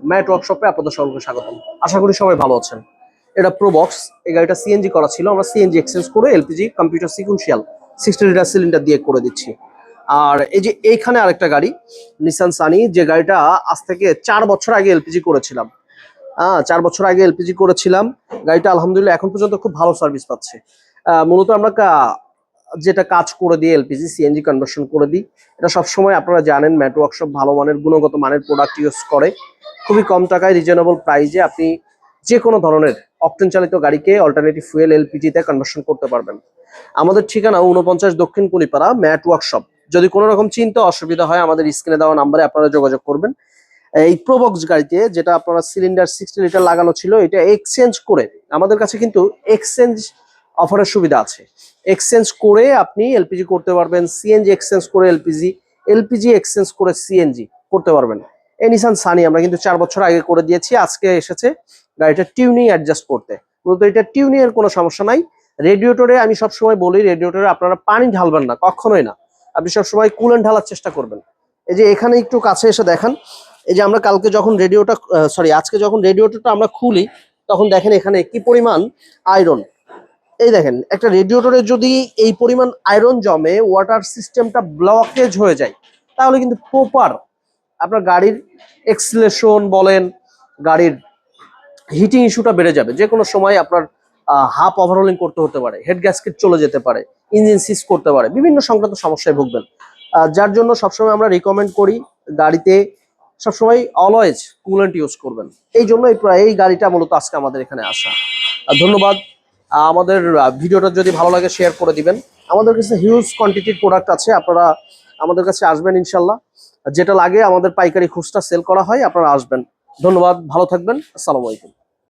Mat ওয়ার্কশপে আপনাদের সকলকে স্বাগতম। আশা করি সবাই ভালো আছেন। এটা প্রোবক্স, এই গাড়িটা সিএনজি করা ছিল, আমরা সিএনজি এক্সচেঞ্জ করে LPG computer sequential 60 litre cylinder দিয়ে করে দিচ্ছি। আর এই যে এইখানে আরেকটা গাড়ি নিসান সানি, যে গাড়িটা আজ থেকে 4 বছর আগে এলপিজি করেছিলাম। 4 বছর আগে এলপিজি করেছিলাম। গাড়িটা আলহামদুলিল্লাহ এখন পর্যন্ত খুব ভালো সার্ভিস পাচ্ছে। মূলত আমরা যেটা কাজ করে দিই এলপিজি সিএনজি কনভার্সন করে দিই। এটা সবসময় আপনারা জানেন ম্যাট ওয়ার্কশপ ভালো মানের গুণগত মানের প্রোডাক্ট ইউজ করে। খুবই কম টাকায় রিজনেবল প্রাইসে আপনি যে কোনো ধরনের অকটেন চালিত গাড়িকে অল্টারনেটিভ ফুয়েল এলপিজিতে কনভার্সন করতে পারবেন। আমাদের ঠিকানা 49 দক্ষিণ কুলিপাড়া, ম্যাট ওয়ার্কশপ। যদি কোনো রকম চিন্তা অসুবিধা হয় আমাদের স্ক্রিনে দেওয়া নাম্বারে আপনারা যোগাযোগ করবেন। এই প্রোবক্স গাড়িতে যেটা আপনারা সিলিন্ডার 60 লিটার লাগানো ছিল, এটা এক্সচেঞ্জ করে আমাদের কাছে কিন্তু এক্সচেঞ্জ অফারের সুবিধা আছে। এক্সচেঞ্জ করে আপনি এলপিজি করতে পারবেন, সিএনজি এক্সচেঞ্জ করে এলপিজি, এলপিজি এক্সচেঞ্জ করে সিএনজি করতে পারবেন। এই নিসান সানি আমরা কিন্তু 4 বছর আগে করে দিয়েছি, আজকে এসেছে গাড়িটা টিউনিং অ্যাডজাস্ট করতে। মূলত এটা টিউনিং এর কোনো সমস্যা নাই। রেডিয়েটরে আমি সবসময় বলি, রেডিয়েটরে আপনারা পানি ঢালবেন না, কখনোই না। আপনি সবসময় কুলেন্ট ঢালার চেষ্টা করবেন। এই যে এখানে একটু কাছে এসে দেখান, এই যে আমরা কালকে যখন আজকে যখন রেডিয়েটরটা আমরা খুলি, তখন দেখেন এখানে কি পরিমাণ আয়রন। এই দেখেন, একটা রেডিয়েটরে যদি এই পরিমাণ আয়রন জমে, ওয়াটার সিস্টেমটা ব্লকেজ হয়ে যায়, তাহলে কিন্তু প্রপার আপনার গাড়ির এক্সিলেশন বলেন, গাড়ির হিটিং ইস্যুটা বেড়ে যাবে। যে কোনো সময় আপনার হাফ ওভারহোলিং করতে হতে পারে, হেড গ্যাসকেট চলে যেতে পারে, ইঞ্জিন সিজ করতে পারে, বিভিন্ন সংক্রান্ত সমস্যায় ভুগবেন। যার জন্য সবসময় আমরা রিকমেন্ড করি গাড়িতে সবসময় অলওয়েজ কুলেন্ট ইউজ করবেন। এই জন্য এই গাড়িটা মূলত আজকে আমাদের এখানে আসা। ধন্যবাদ। আমাদের ভিডিওটা যদি ভালো লাগে শেয়ার করে দিবেন। আমাদের কাছে হিউজ কোয়ান্টিটির প্রোডাক্ট আছে, আপনারা আমাদের কাছে আসবেন ইনশাল্লাহ। যেটা লাগে আমাদের পাইকারি খুচরা সেল করা হয়, আপনারা আসবেন। ধন্যবাদ, ভালো থাকবেন, আসসালামু আলাইকুম।